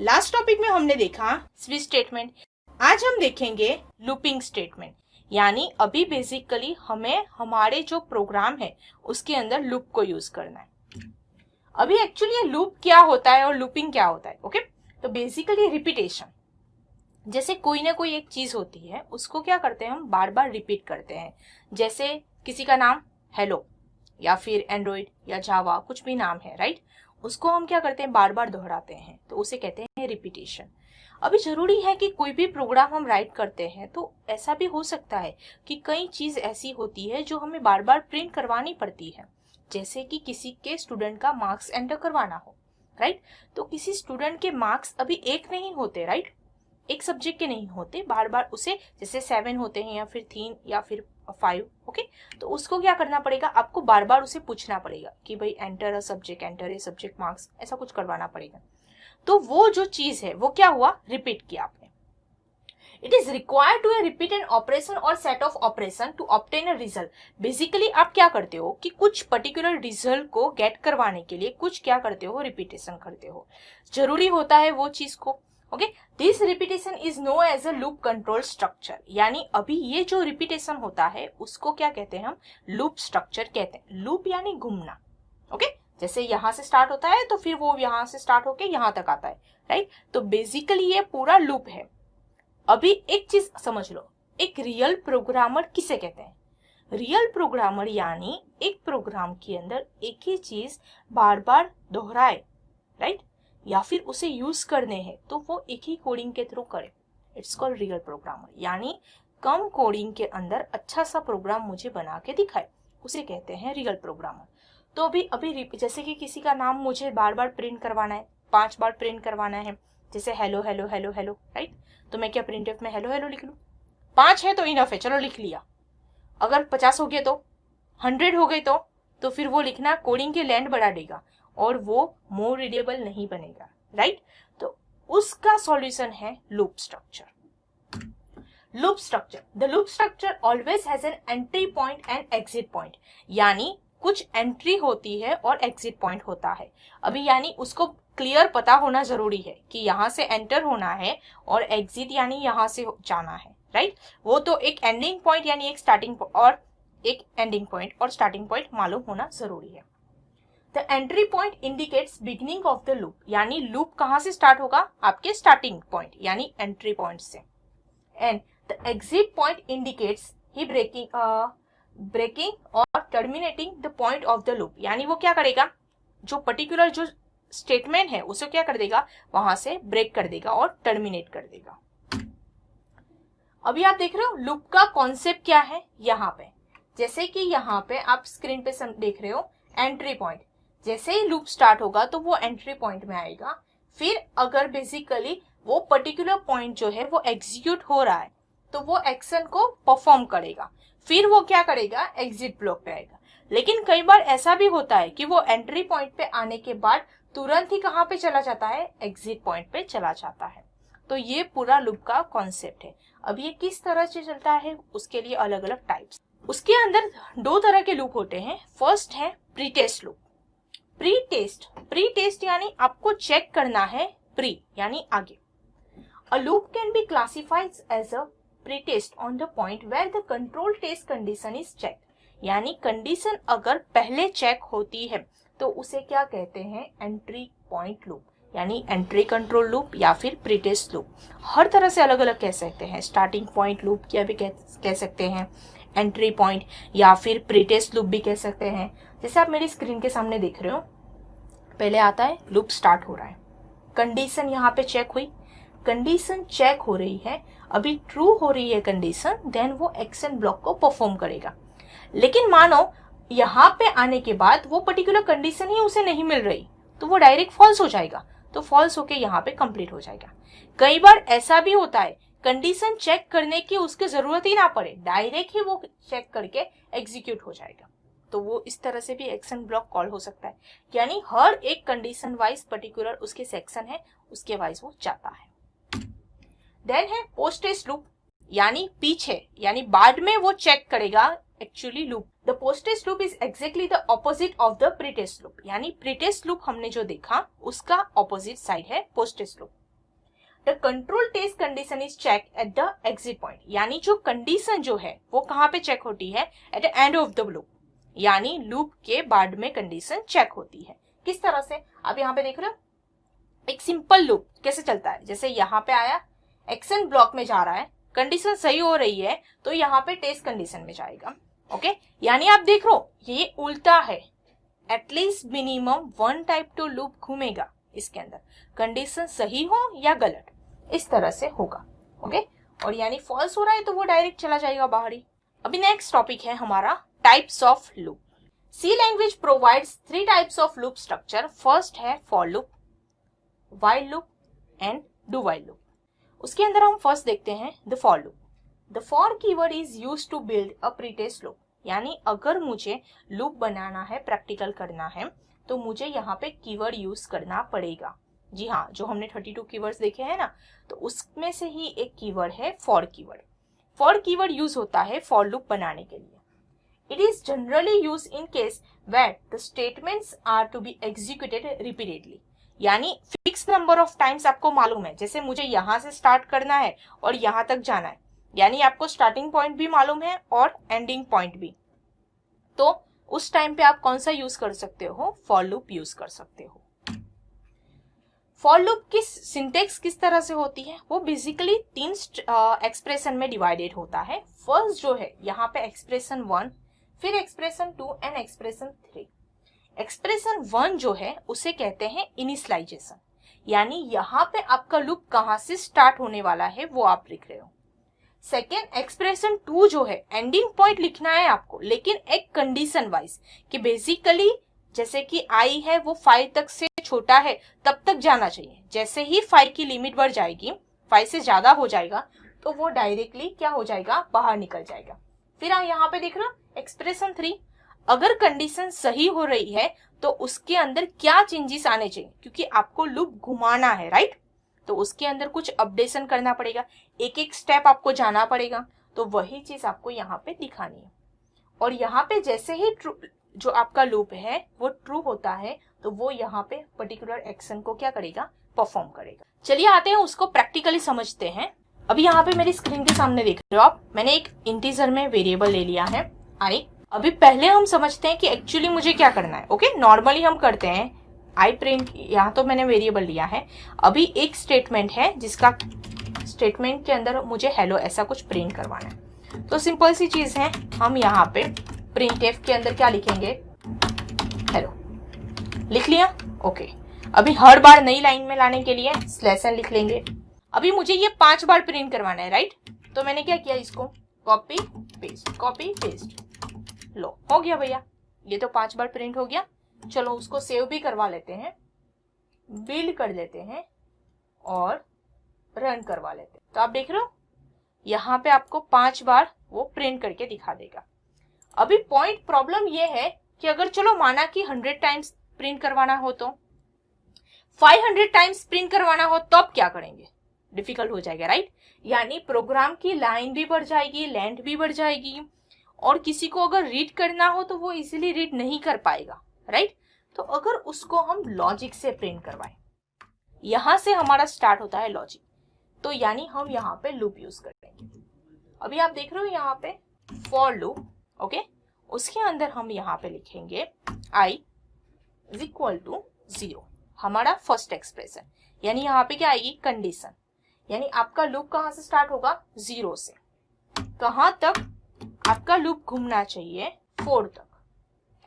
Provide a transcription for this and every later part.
Last topic में हमने देखा स्विच स्टेटमेंट। आज हम देखेंगे लूपिंग स्टेटमेंट। यानी अभी बेसिकली हमें हमारे जो प्रोग्राम है उसके अंदर लूप को यूज करना है। अभी एक्चुअली ये लूप क्या होता है और लूपिंग क्या होता है। ओके, तो बेसिकली रिपीटेशन, जैसे कोई ना कोई एक चीज होती है उसको क्या करते हैं हम बार बार रिपीट करते हैं। जैसे किसी का नाम हेलो या फिर एंड्रॉइड या जावा, कुछ भी नाम है, राइट, उसको हम क्या करते हैं बार बार दोहराते हैं, तो उसे कहते हैं रिपीटेशन। अभी जरूरी है कि कोई भी प्रोग्राम हम राइट करते हैं तो ऐसा भी हो सकता है कि कई चीज ऐसी होती है जो हमें बार बार प्रिंट करवानी पड़ती है। जैसे कि किसी के स्टूडेंट का मार्क्स एंटर करवाना हो, राइट, तो किसी स्टूडेंट के मार्क्स अभी एक नहीं होते, राइट, एक सब्जेक्ट के नहीं होते, बार बार उसे जैसे 7 होते हैं या फिर 3 या फिर 5। ओके, तो उसको क्या करना पड़ेगा, आपको बार बार उसे पूछना पड़ेगा कि भाई enter a subject, enter a subject marks, ऐसा कुछ करवाना पड़ेगा। तो वो जो चीज है वो क्या हुआ, रिपीट किया आपने। It is required to repeat an operation और set of operation to obtain a result. Basically आप क्या करते हो कि कुछ पर्टिकुलर रिजल्ट को गेट करवाने के लिए कुछ क्या करते हो, रिपीटेशन करते हो। जरूरी होता है वो चीज को। Okay, this repetition is known as a loop control structure. यानी अभी ये जो रिपीटेशन होता है उसको क्या कहते हैं हम, लूप स्ट्रक्चर कहते हैं। लूप यानी घूमना। ओके, जैसे यहां से स्टार्ट होता है तो फिर वो यहां से स्टार्ट होके यहां तक आता है, राइट। तो बेसिकली ये पूरा लूप है। अभी एक चीज समझ लो, एक रियल प्रोग्रामर किसे कहते हैं। रियल प्रोग्रामर यानी एक प्रोग्राम के अंदर एक ही चीज बार बार दोहराए, राइट, या फिर उसे यूज करने हैं तो वो एक ही कोडिंग के थ्रू करे। It's called real programmer. यानी कम कोडिंग के अंदर अच्छा सा प्रोग्राम मुझे बना के दिखाए, उसे कहते हैं रियल प्रोग्रामर। तो अभी जैसे कि किसी का नाम मुझे बार बार प्रिंट करवाना है, 5 बार प्रिंट करवाना है, जैसे hello hello hello hello, right, तो मैं क्या प्रिंटफ में हेलो हेलो लिख लूं। 5 है तो इनफ है, चलो लिख लिया। अगर 50 हो गए तो, 100 हो गए तो फिर वो लिखना कोडिंग के लेंथ बढ़ा देगा और वो मोर रीडेबल नहीं बनेगा, राइट। तो उसका सॉल्यूशन है loop structure. Loop structure, the loop structure always has an entry point and exit point. यानी कुछ एंट्री होती है और एग्जिट पॉइंट होता है। अभी यानी उसको क्लियर पता होना जरूरी है कि यहां से एंटर होना है और एग्जिट यानी यहां से जाना है, राइट। वो तो एक एंडिंग पॉइंट यानी एक स्टार्टिंग और एक एंडिंग पॉइंट और स्टार्टिंग पॉइंट मालूम होना जरूरी है। The entry point indicates beginning of the loop. यानी लूप कहां से स्टार्ट होगा, आपके स्टार्टिंग पॉइंट यानी एंट्री पॉइंट से। And the exit point indicates ही ब्रेकिंग और terminating the point of the loop. यानी वो क्या करेगा, जो पर्टिकुलर जो स्टेटमेंट है उसे क्या कर देगा, वहां से ब्रेक कर देगा और टर्मिनेट कर देगा। अभी आप देख रहे हो लूप का कॉन्सेप्ट क्या है। यहाँ पे जैसे कि यहाँ पे आप स्क्रीन पे देख रहे हो एंट्री पॉइंट। जैसे ही लूप स्टार्ट होगा तो वो एंट्री पॉइंट में आएगा। फिर अगर बेसिकली वो पर्टिकुलर पॉइंट जो है वो एग्जीक्यूट हो रहा है तो वो एक्शन को परफॉर्म करेगा। फिर वो क्या करेगा, एग्जिट ब्लॉक पे आएगा। लेकिन कई बार ऐसा भी होता है कि वो एंट्री पॉइंट पे आने के बाद तुरंत ही कहाँ पे चला जाता है, एग्जिट पॉइंट पे चला जाता है। तो ये पूरा लूप का कॉन्सेप्ट है। अब ये किस तरह से चलता है उसके लिए अलग अलग टाइप्स। उसके अंदर 2 तरह के लूप होते हैं। फर्स्ट है pre test loop. Pre test यानी आपको चेक करना है, प्री यानी आगे। A loop can be classified as a pretest on the point where the control test condition is checked. यानी कंडीशन अगर पहले चेक होती है तो उसे क्या कहते हैं, एंट्री पॉइंट लूप, यानी एंट्री कंट्रोल लूप या फिर प्री-टेस्ट लूप। हर तरह से अलग अलग कह सकते हैं। स्टार्टिंग पॉइंट लूप क्या भी कह सकते हैं, एंट्री पॉइंट या फिर प्री-टेस्ट लूप भी कह सकते हैं। जैसे आप मेरी स्क्रीन के सामने देख रहे हो, पहले आता है लूप स्टार्ट हो रहा है, कंडीशन यहाँ पे चेक हुई, कंडीशन चेक हो रही है, अभी ट्रू हो रही है कंडीशन, देन वो एक्शन ब्लॉक को परफॉर्म करेगा। लेकिन मानो यहाँ पे आने के बाद वो पर्टिकुलर कंडीशन ही उसे नहीं मिल रही तो वो डायरेक्ट फॉल्स हो जाएगा, तो फॉल्स होके यहाँ पे कंप्लीट हो जाएगा। कई बार ऐसा भी होता है कंडीशन चेक करने की उसकी जरूरत ही ना पड़े, डायरेक्ट ही वो चेक करके एग्जीक्यूट हो जाएगा, तो वो इस तरह से भी एक्शन ब्लॉक कॉल हो सकता है। यानी हर एक कंडीशन वाइज पर्टिकुलर उसके सेक्शन है, उसके वाइज वो जाता है। देन है पोस्ट टेस्ट लूप, यानी पीछे यानी बाद में वो चेक करेगा actually loop. The post test loop is exactly the opposite of the pre test loop. यानी प्री टेस्ट लूप हमने जो देखा उसका ऑपोजिट साइड है post test loop. The control test condition is check at the exit point, यानी जो condition जो है वो कहाँ पे चेक होती है? At the end of the loop, यानी लूप के बाद में कंडीशन चेक होती है। किस तरह से? अब यहाँ पे देख रहे हो एक सिंपल लूप कैसे चलता है, जैसे यहाँ पे आया एक्शन ब्लॉक में जा रहा है, कंडीशन सही हो रही है तो यहाँ पे टेस्ट कंडीशन में जाएगा। ओके, यानी आप देख रहे हो ये उल्टा है, at least minimum 1 type two loop घूमेगा इसके अंदर, कंडीशन सही हो या गलत, इस तरह से होगा। ओके, और यानी फॉल्स हो रहा है तो वो डायरेक्ट चला जाएगा बाहर ही। अभी नेक्स्ट टॉपिक है हमारा types of loop. C language provides 3 types of loop structure. First है for loop, while loop and do while loop. उसके अंदर हम फर्स्ट देखते हैं the for loop. The for keyword is used to build a pretest loop, यानी अगर मुझे loop बनाना है, प्रैक्टिकल करना है, तो मुझे यहाँ पे कीवर्ड यूज करना पड़ेगा। जी हाँ, जो हमने 32 कीवर्ड्स देखे हैं ना, तो उसमें से ही एक कीवर्ड है for keyword. For keyword use होता है फॉर लूप बनाने के लिए। It is generally use in case where the statements are to be executed repeatedly, यानी फिक्स नंबर ऑफ टाइम्स आपको मालूम है, जैसे मुझे यहाँ से स्टार्ट करना है और यहाँ तक जाना है, यानी आपको स्टार्टिंग पॉइंट भी मालूम है और एंडिंग पॉइंट भी, तो उस टाइम पे आप कौन सा यूज कर सकते हो? फॉर लूप यूज कर सकते हो। फॉर लूप की सिंटेक्स किस तरह से होती है? वो बेसिकली 3 एक्सप्रेशन में डिवाइडेड होता है। फर्स्ट जो है यहाँ पे एक्सप्रेशन 1, फिर एक्सप्रेशन 2 एंड एक्सप्रेशन 3। एक्सप्रेशन 1 जो है उसे कहते हैं इनिशियलाइजेशन, यानी यहाँ पे आपका लूप कहाँ से स्टार्ट होने वाला है वो आप लिख रहे हो। सेकेंड एक्सप्रेशन 2 जो है एंडिंग पॉइंट लिखना है आपको, लेकिन एक कंडीशन वाइज, कि बेसिकली जैसे कि आई है वो 5 तक से छोटा है तब तक जाना चाहिए, जैसे ही 5 की लिमिट बढ़ जाएगी, 5 से ज्यादा हो जाएगा तो वो डायरेक्टली क्या हो जाएगा? बाहर निकल जाएगा। फिर आप यहाँ पे देख रहे हो एक्सप्रेशन 3, अगर कंडीशन सही हो रही है तो उसके अंदर क्या चेंजेस आने चाहिए, क्योंकि आपको लूप घुमाना है, राइट? तो उसके अंदर कुछ अपडेशन करना पड़ेगा, एक एक स्टेप आपको जाना पड़ेगा, तो वही चीज आपको यहाँ पे दिखानी है। और यहाँ पे जैसे ही ट्रू जो आपका लूप है वो ट्रू होता है तो वो यहाँ पे पर्टिकुलर एक्शन को क्या करेगा? परफॉर्म करेगा। चलिए आते हैं उसको प्रैक्टिकली समझते हैं। अभी यहाँ पे मेरी स्क्रीन के सामने देख रहे हो आप, मैंने एक इंटीजर में वेरिएबल ले लिया है आई। अभी पहले हम समझते हैं कि एक्चुअली मुझे क्या करना है। ओके, नॉर्मली हम करते हैं आई प्रिंट, यहाँ तो मैंने वेरिएबल लिया है। अभी एक स्टेटमेंट है जिसका स्टेटमेंट के अंदर मुझे हेलो ऐसा कुछ प्रिंट करवाना है, तो सिंपल सी चीज है, हम यहाँ पे प्रिंटफ के अंदर क्या लिखेंगे? हेलो लिख लिया। ओके, अभी हर बार नई लाइन में लाने के लिए स्लैशन लिख लेंगे। अभी मुझे ये 5 बार प्रिंट करवाना है, राइट? तो मैंने क्या किया, इसको कॉपी पेस्ट, लो हो गया भैया, ये तो 5 बार प्रिंट हो गया। चलो उसको सेव भी करवा लेते हैं, बिल्ड कर लेते हैं और रन करवा लेते हैं। तो आप देख रहे हो यहाँ पे आपको 5 बार वो प्रिंट करके दिखा देगा। अभी पॉइंट प्रॉब्लम ये है कि अगर चलो माना कि 100 टाइम्स प्रिंट करवाना हो तो 500 टाइम्स प्रिंट करवाना हो तो अब क्या करेंगे? डिफिकल्ट हो जाएगा, राइट? यानी प्रोग्राम की लाइन भी बढ़ जाएगी, लेंथ भी बढ़ जाएगी, और किसी को अगर रीड करना हो तो वो इजीली रीड नहीं कर पाएगा, राइट? तो अगर उसको हम लॉजिक से प्रिंट करवाएं, यहां से हमारा स्टार्ट होता है लॉजिक, तो यानी हम यहाँ पे लूप यूज करेंगे। अभी आप देख रहे हो यहाँ पे फॉर लूप, ओके, उसके अंदर हम यहाँ पे लिखेंगे i इज इक्वल टू 0, हमारा फर्स्ट एक्सप्रेशन, यानी यहाँ पे क्या आएगी? कंडीशन, यानी आपका लूप कहाँ से स्टार्ट होगा? 0 से। कहाँ तक आपका लूप घूमना चाहिए? 4 तक।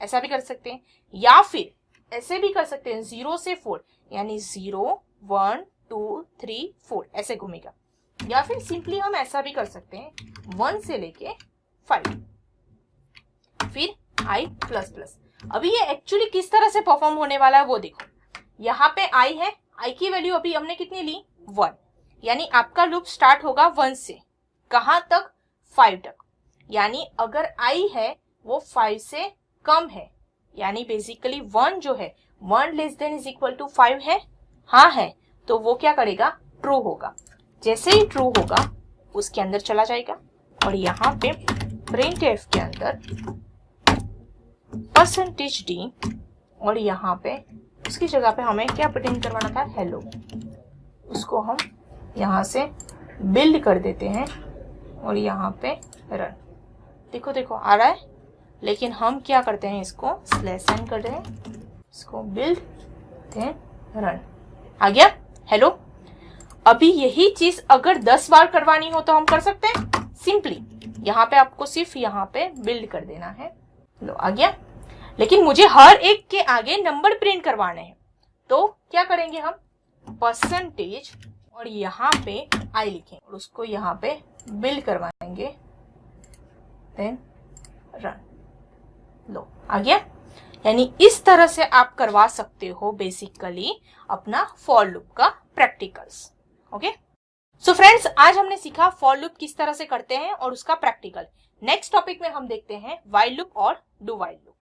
ऐसा भी कर सकते हैं, या फिर ऐसे भी कर सकते हैं 0 से 4, यानी 0 1 2 3 4 ऐसे घूमेगा, या फिर सिंपली हम ऐसा भी कर सकते हैं 1 से लेके 5, फिर i प्लस प्लस। अभी ये एक्चुअली किस तरह से परफॉर्म होने वाला है वो देखो, यहाँ पे i है, i की वैल्यू अभी हमने कितनी ली? 1, यानी आपका लूप स्टार्ट होगा 1 से, कहाँ तक? 5 तक। यानी अगर i है वो 5 से कम है, यानी बेसिकली 1 जो है 1 less than is equal to 5 है, हाँ है, तो वो क्या करेगा? ट्रू होगा। जैसे ही ट्रू होगा उसके अंदर चला जाएगा, और यहाँ पे प्रिंटफ के अंदर %d, और यहाँ पे उसकी जगह पे हमें क्या प्रिंट करवाना था? हेलो, उसको हम यहाँ से बिल्ड कर देते हैं और यहाँ पे रन। देखो देखो आ रहा है, लेकिन हम क्या करते हैं, इसको स्लैश एन कर रहे हैं, इसको बिल्ड देन रन। आ गया? हेलो। अभी यही चीज अगर 10 बार करवानी हो तो हम कर सकते हैं सिंपली। यहाँ पे आपको सिर्फ यहाँ पे बिल्ड कर देना है। लो आ गया। लेकिन मुझे हर एक के आगे नंबर प्रिंट करवाने हैं, तो क्या करेंगे हम, परसेंटेज और यहाँ पे आई लिखेंगे और उसको यहाँ पे बिल्ड करवाएंगे, देन रन। लो आ गया। यानी इस तरह से आप करवा सकते हो बेसिकली अपना फॉर लूप का प्रैक्टिकल्स। ओके सो फ्रेंड्स, आज हमने सीखा फॉर लूप किस तरह से करते हैं और उसका प्रैक्टिकल। नेक्स्ट टॉपिक में हम देखते हैं व्हाइल लूप और डू व्हाइल लूप।